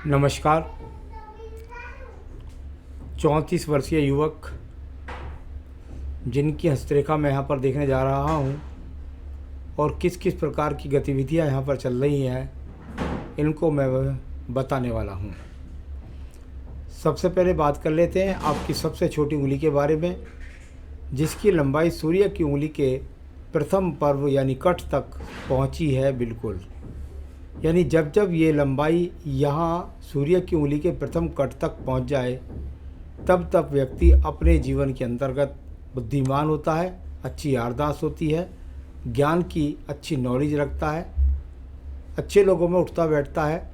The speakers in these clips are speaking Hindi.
नमस्कार। 34 वर्षीय युवक जिनकी हस्तरेखा मैं यहाँ पर देखने जा रहा हूँ और किस किस प्रकार की गतिविधियाँ यहाँ पर चल रही हैं, इनको मैं बताने वाला हूँ। सबसे पहले बात कर लेते हैं आपकी सबसे छोटी उंगली के बारे में, जिसकी लंबाई सूर्य की उंगली के प्रथम पर्व यानी कट तक पहुँची है। बिल्कुल, यानी जब जब ये लंबाई यहाँ सूर्य की उंगली के प्रथम कट तक पहुँच जाए, तब तब व्यक्ति अपने जीवन के अंतर्गत बुद्धिमान होता है, अच्छी याददाश्त होती है, ज्ञान की अच्छी नॉलेज रखता है, अच्छे लोगों में उठता बैठता है।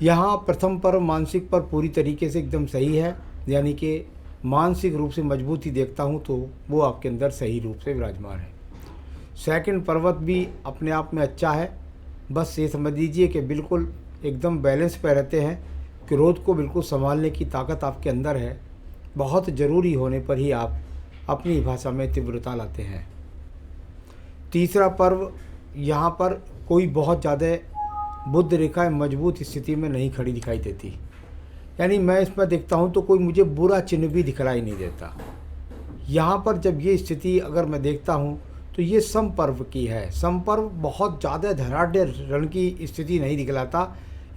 यहाँ प्रथम पर्व मानसिक पर पूरी तरीके से एकदम सही है, यानी कि मानसिक रूप से मजबूती देखता हूँ तो वो आपके अंदर सही रूप से विराजमान है। सेकंड पर्वत भी अपने आप में अच्छा है, बस ये समझ लीजिए कि बिल्कुल एकदम बैलेंस पे रहते हैं। क्रोध को बिल्कुल संभालने की ताकत आपके अंदर है, बहुत ज़रूरी होने पर ही आप अपनी भाषा में तीव्रता लाते हैं। तीसरा पर्व, यहाँ पर कोई बहुत ज़्यादा बुद्ध रेखाएं मजबूत स्थिति में नहीं खड़ी दिखाई देती, यानी मैं इसमें देखता हूँ तो कोई मुझे बुरा चिन्ह भी दिखलाई नहीं देता। यहाँ पर जब ये स्थिति अगर मैं देखता हूँ तो ये समपर्व की है। समपर्व बहुत ज़्यादा धनाढ़ ऋण की स्थिति नहीं दिखलाता,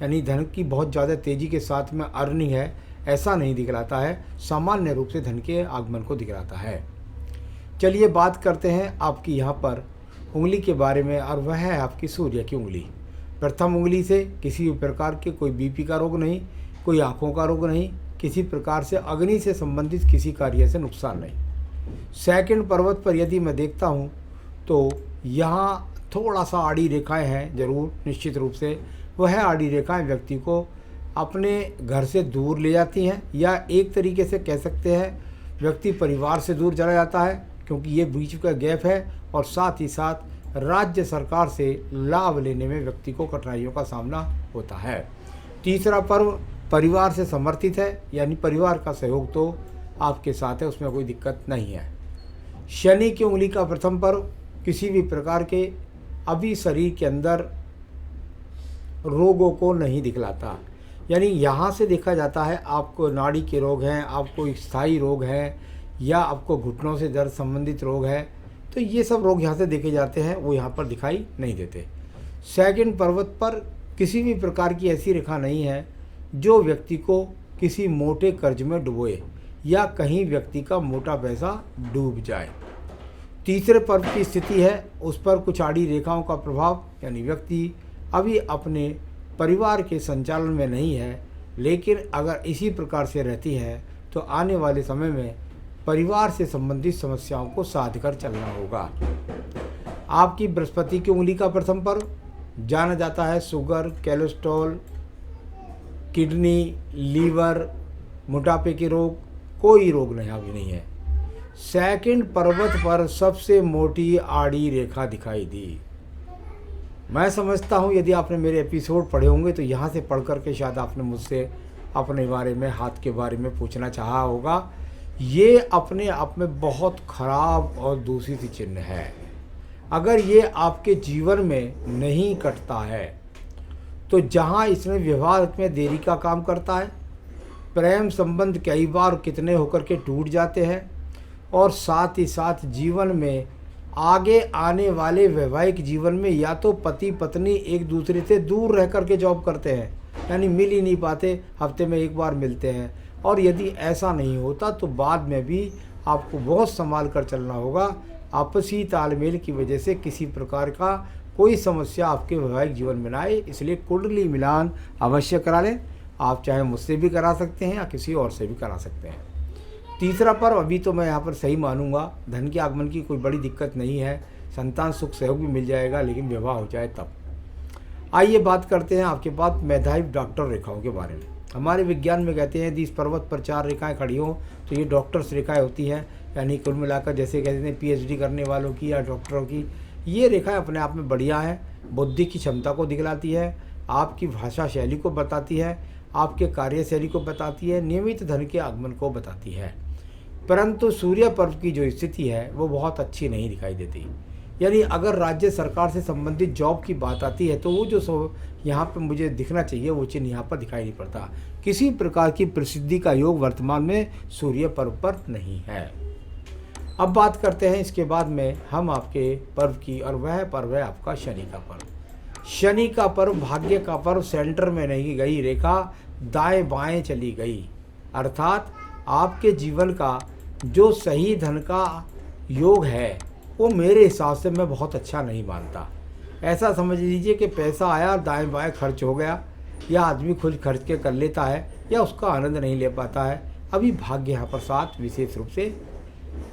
यानी धन की बहुत ज़्यादा तेज़ी के साथ में अर्निंग है ऐसा नहीं दिखलाता है, सामान्य रूप से धन के आगमन को दिखलाता है। चलिए बात करते हैं आपकी यहाँ पर उंगली के बारे में, और वह है आपकी सूर्य की उंगली। प्रथम उंगली से किसी भी प्रकार के कोई बीपी का रोग नहीं, कोई आँखों का रोग नहीं, किसी प्रकार से अग्नि से संबंधित किसी कार्य से नुकसान नहीं। सेकंड पर्वत पर यदि मैं देखता हूँ तो यहाँ थोड़ा सा आड़ी रेखाएं हैं, ज़रूर निश्चित रूप से वह आड़ी रेखाएं व्यक्ति को अपने घर से दूर ले जाती हैं, या एक तरीके से कह सकते हैं व्यक्ति परिवार से दूर चला जाता है, क्योंकि ये बीच का गैप है, और साथ ही साथ राज्य सरकार से लाभ लेने में व्यक्ति को कठिनाइयों का सामना होता है। तीसरा पर्व परिवार से समर्थित है, यानी परिवार का सहयोग तो आपके साथ है, उसमें कोई दिक्कत नहीं है। शनि की उंगली का प्रथम पर्व किसी भी प्रकार के अभी शरीर के अंदर रोगों को नहीं दिखलाता, यानी यहाँ से देखा जाता है आपको नाड़ी के रोग हैं, आपको स्थायी रोग हैं, या आपको घुटनों से दर्द संबंधित रोग है, तो ये सब रोग यहाँ से देखे जाते हैं, वो यहाँ पर दिखाई नहीं देते। सेकंड पर्वत पर किसी भी प्रकार की ऐसी रेखा नहीं है जो व्यक्ति को किसी मोटे कर्ज में डुबोए या कहीं व्यक्ति का मोटा पैसा डूब जाए। तीसरे पर्व की स्थिति है, उस पर कुछ आड़ी रेखाओं का प्रभाव, यानी व्यक्ति अभी अपने परिवार के संचालन में नहीं है, लेकिन अगर इसी प्रकार से रहती है तो आने वाले समय में परिवार से संबंधित समस्याओं को साध कर चलना होगा। आपकी बृहस्पति की उंगली का प्रथम पर्व जाना जाता है शुगर, कोलेस्ट्रॉल, किडनी, लीवर, मोटापे के रोग, कोई रोग नहीं अभी नहीं है। सेकंड पर्वत पर सबसे मोटी आड़ी रेखा दिखाई दी। मैं समझता हूँ यदि आपने मेरे एपिसोड पढ़े होंगे तो यहाँ से पढ़ कर के शायद आपने मुझसे अपने बारे में, हाथ के बारे में पूछना चाहा होगा। ये अपने आप में बहुत खराब और दूषित चिन्ह है। अगर ये आपके जीवन में नहीं कटता है तो जहाँ इसमें व्यवहार में देरी का काम करता है, प्रेम संबंध कई बार कितने होकर के टूट जाते हैं, और साथ ही साथ जीवन में आगे आने वाले वैवाहिक जीवन में या तो पति पत्नी एक दूसरे से दूर रह कर के जॉब करते हैं, यानी मिल ही नहीं पाते, हफ्ते में एक बार मिलते हैं, और यदि ऐसा नहीं होता तो बाद में भी आपको बहुत संभाल कर चलना होगा। आपसी तालमेल की वजह से किसी प्रकार का कोई समस्या आपके वैवाहिक जीवन में ना आए, इसलिए कुंडली मिलान अवश्य करा लें। आप चाहे मुझसे भी करा सकते हैं या किसी और से भी करा सकते हैं। तीसरा पर्व अभी तो मैं यहाँ पर सही मानूंगा, धन के आगमन की कोई बड़ी दिक्कत नहीं है, संतान सुख सहयोग भी मिल जाएगा, लेकिन विवाह हो जाए तब। आइए बात करते हैं आपके पास मेधावी डॉक्टर रेखाओं के बारे में। हमारे विज्ञान में कहते हैं यदि इस पर्वत पर 4 रेखाएं खड़ी हों तो ये डॉक्टर्स रेखाएं होती हैं, यानी कुल मिलाकर जैसे कहते हैं पीएचडी करने वालों की या डॉक्टरों की। ये रेखाएं अपने आप में बढ़िया हैं, बुद्धि की क्षमता को दिखलाती है, आपकी भाषा शैली को बताती है, आपके कार्यशैली को बताती है, नियमित धन के आगमन को बताती है। परंतु सूर्य पर्व की जो स्थिति है वो बहुत अच्छी नहीं दिखाई देती। यानी अगर राज्य सरकार से संबंधित जॉब की बात आती है तो वो जो यहाँ पर मुझे दिखना चाहिए वो चिन्ह यहाँ पर दिखाई नहीं पड़ता। किसी प्रकार की प्रसिद्धि का योग वर्तमान में सूर्य पर्व पर नहीं है। अब बात करते हैं इसके बाद में हम आपके पर्व की, और वह पर्व है आपका शनि का पर्व। शनि का पर्व भाग्य का पर्व। सेंटर में नहीं गई रेखा, दाएं बाएं चली गई, अर्थात आपके जीवन का जो सही धन का योग है वो मेरे हिसाब से मैं बहुत अच्छा नहीं मानता। ऐसा समझ लीजिए कि पैसा आया दाएं बाएं खर्च हो गया, या आदमी खुद खर्च के कर लेता है या उसका आनंद नहीं ले पाता है। अभी भाग्य यहाँ पर साथ विशेष रूप से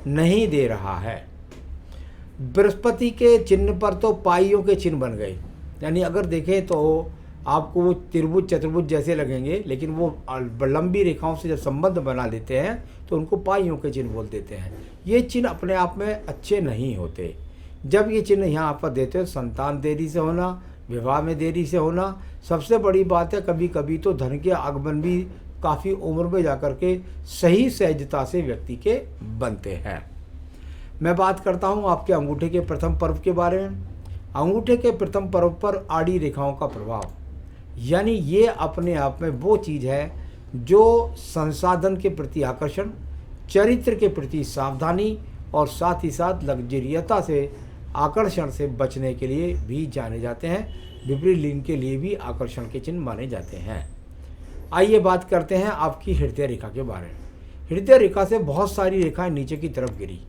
नहीं दे रहा है। बृहस्पति के चिन्ह पर तो पाइयों के चिन्ह बन गए, यानी अगर देखें तो आपको वो त्रिभुज चतुर्भुज जैसे लगेंगे, लेकिन वो लंबी रेखाओं से जब संबंध बना लेते हैं तो उनको पाइयों के चिन्ह बोल देते हैं। ये चिन्ह अपने आप में अच्छे नहीं होते। जब ये चिन्ह यहाँ पर देते हो, संतान देरी से होना, विवाह में देरी से होना, सबसे बड़ी बात है कभी कभी तो धन के आगमन भी काफ़ी उम्र में जाकर के सही सहजता से व्यक्ति के बनते हैं। मैं बात करता हूँ आपके अंगूठे के प्रथम पर्व के बारे में। अंगूठे के प्रथम पर्व पर आड़ी रेखाओं का प्रभाव, यानी ये अपने आप में वो चीज़ है जो संसाधन के प्रति आकर्षण, चरित्र के प्रति सावधानी और साथ ही साथ लग्जरियता से आकर्षण से बचने के लिए भी जाने जाते हैं। विपरीत लिंग के लिए भी आकर्षण के चिन्ह माने जाते हैं। आइए बात करते हैं आपकी हृदय रेखा के बारे में। हृदय रेखा से बहुत सारी रेखाएं नीचे की तरफ गिरी,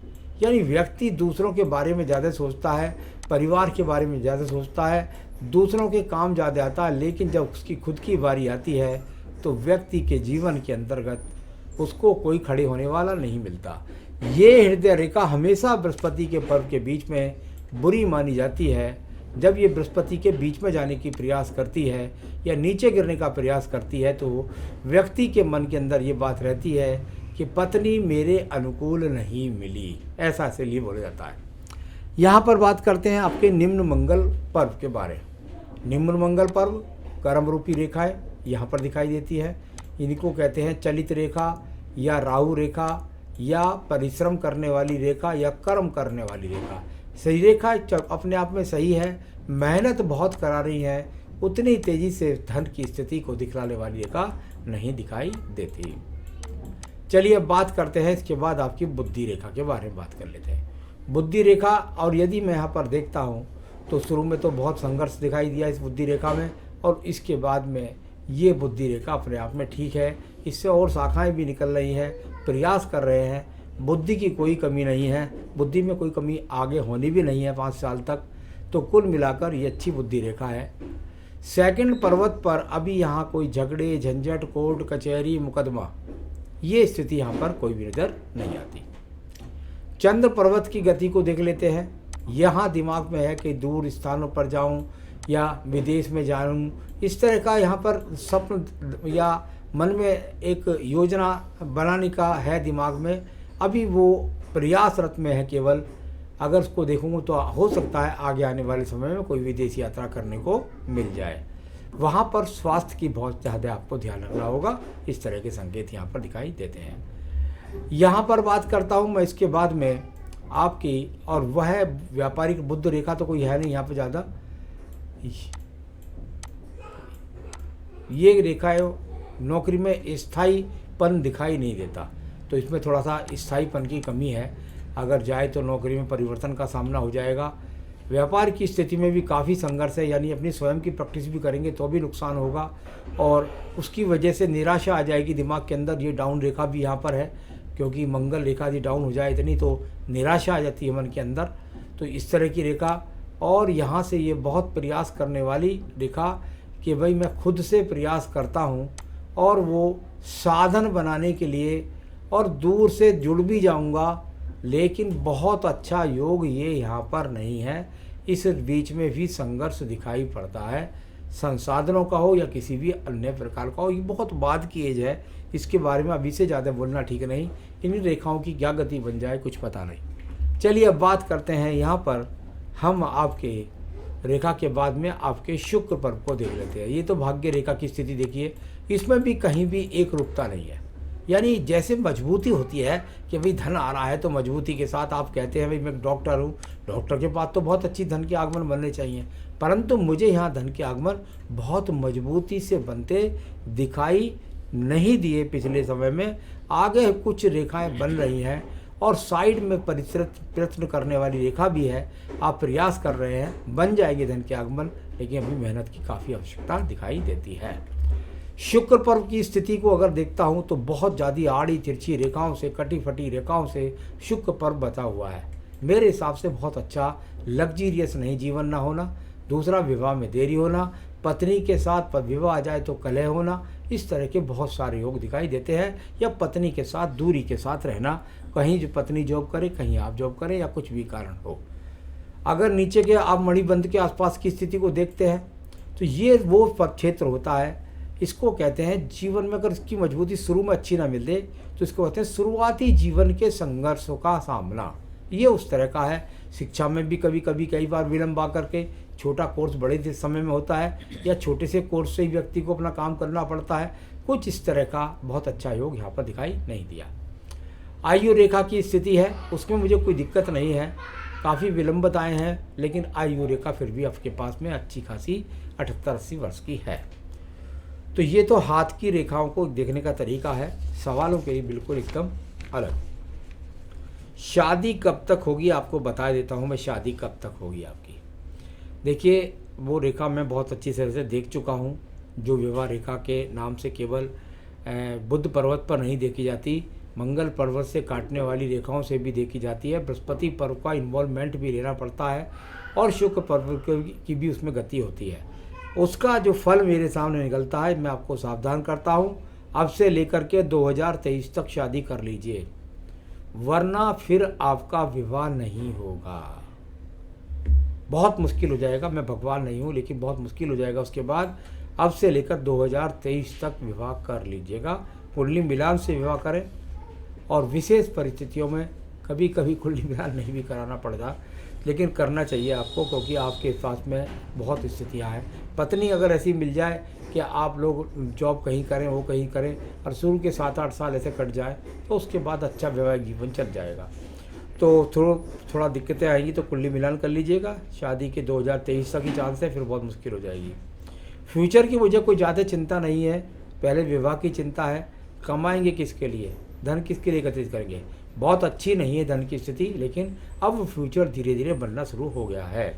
यानी व्यक्ति दूसरों के बारे में ज़्यादा सोचता है, परिवार के बारे में ज़्यादा सोचता है, दूसरों के काम ज़्यादा आता है, लेकिन जब उसकी खुद की बारी आती है तो व्यक्ति के जीवन के अंतर्गत उसको कोई खड़े होने वाला नहीं मिलता। ये हृदय रेखा हमेशा बृहस्पति के पर्व के बीच में बुरी मानी जाती है। जब ये बृहस्पति के बीच में जाने की प्रयास करती है या नीचे गिरने का प्रयास करती है तो व्यक्ति के मन के अंदर ये बात रहती है कि पत्नी मेरे अनुकूल नहीं मिली, ऐसा इसलिए बोला जाता है। यहाँ पर बात करते हैं आपके निम्न मंगल पर्व के बारे में। निम्न मंगल पर्व कर्म रूपी रेखाएं यहाँ पर दिखाई देती है। इनको कहते हैं चलित रेखा या राहु रेखा या परिश्रम करने वाली रेखा या कर्म करने वाली रेखा। सही रेखा अपने आप में सही है, मेहनत बहुत करा रही है, उतनी तेज़ी से धन की स्थिति को दिखलाने वाली रेखा नहीं दिखाई देती। चलिए अब बात करते हैं इसके बाद आपकी बुद्धि रेखा के बारे में बात कर लेते हैं। बुद्धि रेखा, और यदि मैं यहाँ पर देखता हूँ तो शुरू में तो बहुत संघर्ष दिखाई दिया इस बुद्धि रेखा में, और इसके बाद में ये बुद्धि रेखा अपने आप में ठीक है। इससे और शाखाएं भी निकल रही हैं, प्रयास कर रहे हैं, बुद्धि की कोई कमी नहीं है, बुद्धि में कोई कमी आगे होनी भी नहीं है 5 साल तक। तो कुल मिलाकर ये अच्छी बुद्धि रेखा है। सेकंड पर्वत पर अभी यहाँ कोई झगड़े झंझट कोर्ट कचहरी मुकदमा ये स्थिति यहाँ पर कोई भी नज़र नहीं आती। चंद्र पर्वत की गति को देख लेते हैं। यहाँ दिमाग में है कि दूर स्थानों पर जाऊँ या विदेश में जाऊँ, इस तरह का यहाँ पर स्वप्न या मन में एक योजना बनाने का है दिमाग में। अभी वो प्रयासरत में है केवल। अगर उसको देखूँगा तो हो सकता है आगे आने वाले समय में कोई विदेश यात्रा करने को मिल जाए। वहाँ पर स्वास्थ्य की बहुत ज़्यादा आपको ध्यान रखना होगा। इस तरह के संकेत यहाँ पर दिखाई देते हैं। यहाँ पर बात करता हूँ मैं इसके बाद में आपकी, और वह व्यापारिक बुध रेखा तो कोई है नहीं यहाँ पर ज़्यादा। ये रेखा है नौकरी में स्थायीपन दिखाई नहीं देता, तो इसमें थोड़ा सा स्थायीपन की कमी है। अगर जाए तो नौकरी में परिवर्तन का सामना हो जाएगा। व्यापार की स्थिति में भी काफ़ी संघर्ष है, यानी अपनी स्वयं की प्रैक्टिस भी करेंगे तो भी नुकसान होगा और उसकी वजह से निराशा आ जाएगी दिमाग के अंदर। ये डाउन रेखा भी यहाँ पर है, क्योंकि मंगल रेखा यदि डाउन हो जाए इतनी तो निराशा आ जाती है मन के अंदर। तो इस तरह की रेखा, और यहाँ से ये बहुत प्रयास करने वाली रेखा कि भाई मैं खुद से प्रयास करता हूँ और वो साधन बनाने के लिए और दूर से जुड़ भी जाऊँगा, लेकिन बहुत अच्छा योग ये यहाँ पर नहीं है। इस बीच में भी संघर्ष दिखाई पड़ता है, संसाधनों का हो या किसी भी अन्य प्रकार का हो। ये बहुत बाद की एज है, इसके बारे में अभी से ज़्यादा बोलना ठीक नहीं। इन रेखाओं की क्या गति बन जाए कुछ पता नहीं। चलिए अब बात करते हैं यहाँ पर हम आपके रेखा के बाद में आपके शुक्र पर्व को देख लेते हैं। ये तो भाग्य रेखा की स्थिति देखिए, इसमें भी कहीं भी एक रूपता नहीं है। यानी जैसे मजबूती होती है कि भाई धन आ रहा है तो मजबूती के साथ आप कहते हैं भाई मैं डॉक्टर हूँ, डॉक्टर के पास तो बहुत अच्छी धन के आगमन बनने चाहिए, परंतु मुझे यहाँ धन के आगमन बहुत मजबूती से बनते दिखाई नहीं दिए पिछले समय में। आगे कुछ रेखाएं बन रही हैं और साइड में प्रयत्न करने वाली रेखा भी है, आप प्रयास कर रहे हैं, बन जाएगी धन के आगमन, लेकिन अभी मेहनत की काफ़ी आवश्यकता दिखाई देती है। शुक्र पर्व की स्थिति को अगर देखता हूँ तो बहुत ज़्यादा आड़ी तिरछी रेखाओं से, कटी फटी रेखाओं से शुक्र पर्व बता हुआ है। मेरे हिसाब से बहुत अच्छा लग्जीरियस नहीं जीवन ना होना, दूसरा विवाह में देरी होना, पत्नी के साथ विवाह आ जाए तो कलह होना, इस तरह के बहुत सारे योग दिखाई देते हैं। या पत्नी के साथ दूरी के साथ रहना, कहीं जो पत्नी जॉब करे कहीं आप जॉब करें या कुछ भी कारण हो। अगर नीचे के आप मणिबंध के आसपास की स्थिति को देखते हैं तो ये वो क्षेत्र होता है, इसको कहते हैं जीवन में अगर इसकी मजबूती शुरू में अच्छी ना मिले तो इसको कहते हैं शुरुआती जीवन के संघर्षों का सामना। ये उस तरह का है। शिक्षा में भी कई बार विलम्ब आकर के छोटा कोर्स बड़े समय में होता है या छोटे से कोर्स से ही व्यक्ति को अपना काम करना पड़ता है। कुछ इस तरह का बहुत अच्छा योग यहाँ पर दिखाई नहीं दिया। आयु रेखा की स्थिति है उसमें मुझे कोई दिक्कत नहीं है, काफ़ी विलंबताएँ हैं, लेकिन आयु रेखा फिर भी आपके पास में अच्छी खासी 78-80 वर्ष की है। तो ये तो हाथ की रेखाओं को देखने का तरीका है, सवालों के लिए बिल्कुल एकदम अलग। शादी कब तक होगी आपको बता देता हूँ मैं, शादी कब तक होगी आपकी। देखिए वो रेखा मैं बहुत अच्छी तरह से देख चुका हूँ, जो विवाह रेखा के नाम से केवल बुध पर्वत पर नहीं देखी जाती, मंगल पर्वत से काटने वाली रेखाओं से भी देखी जाती है। बृहस्पति पर्व का इन्वॉल्वमेंट भी लेना पड़ता है और शुक्र पर्व की भी उसमें गति होती है। उसका जो फल मेरे सामने निकलता है, मैं आपको सावधान करता हूँ, अब से लेकर के 2023 तक शादी कर लीजिए, वरना फिर आपका विवाह नहीं होगा। बहुत मुश्किल हो जाएगा, मैं भगवान नहीं हूँ लेकिन बहुत मुश्किल हो जाएगा। उसके बाद अब से लेकर 2023 तक विवाह कर लीजिएगा। कुंडली मिलान से विवाह करें और विशेष परिस्थितियों में कभी कभी कुंडली मिलान नहीं भी कराना पड़ता, लेकिन करना चाहिए आपको, क्योंकि आपके पास में बहुत स्थितियाँ हैं। पत्नी अगर ऐसी मिल जाए कि आप लोग जॉब कहीं करें वो कहीं करें और शुरू के 7-8 साल ऐसे कट जाए तो उसके बाद अच्छा वैवाहिक जीवन चल जाएगा। तो थोड़ा दिक्कतें आएंगी तो कुंडली मिलान कर लीजिएगा। शादी के 2023 तक ही चांस है, फिर बहुत मुश्किल हो जाएगी। फ्यूचर की मुझे कोई ज़्यादा चिंता नहीं है, पहले विवाह की चिंता है। कमाएंगे किसके लिए, धन किसके लिए एकत्रित करेंगे, बहुत अच्छी नहीं है धन की स्थिति, लेकिन अब फ्यूचर धीरे धीरे बनना शुरू हो गया है।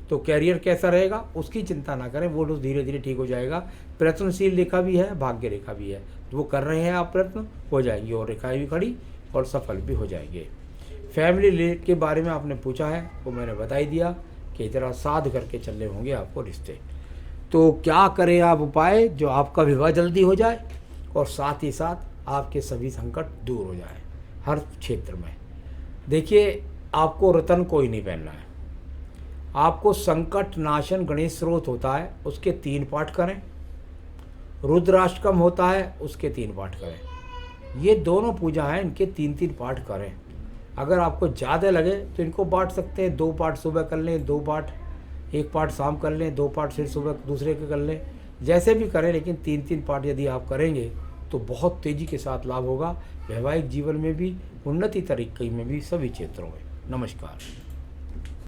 तो कैरियर कैसा रहेगा उसकी चिंता ना करें, वो धीरे धीरे ठीक हो जाएगा। प्रयत्नशील रेखा भी है, भाग्य रेखा भी है, वो कर रहे हैं आप, प्रयत्न हो जाएंगे और रेखाएं भी खड़ी और सफल भी हो जाएंगे। फैमिली रिलेट के बारे में आपने पूछा है, वो मैंने बता ही दिया कि जरा साध करके चलने होंगे आपको रिश्ते। तो क्या करें आप उपाय, जो आपका विवाह जल्दी हो जाए और साथ ही साथ आपके सभी संकट दूर हो जाए हर क्षेत्र में। देखिए आपको रतन कोई नहीं पहनना है, आपको संकट नाशन गणेश स्रोत होता है उसके 3 पाठ करें, रुद्राष्टकम होता है उसके 3 पाठ करें। ये दोनों पूजा हैं, इनके 3-3 पाठ करें। अगर आपको ज़्यादा लगे तो इनको बांट सकते हैं, 2 पाठ सुबह कर लें, 2 पाठ 1 पाठ शाम कर लें, 2 पाठ फिर सुबह दूसरे के कर लें, जैसे भी करें, लेकिन 3-3 पाठ यदि आप करेंगे तो बहुत तेज़ी के साथ लाभ होगा, वैवाहिक जीवन में भी, उन्नति तरीके में भी, सभी क्षेत्रों में। नमस्कार।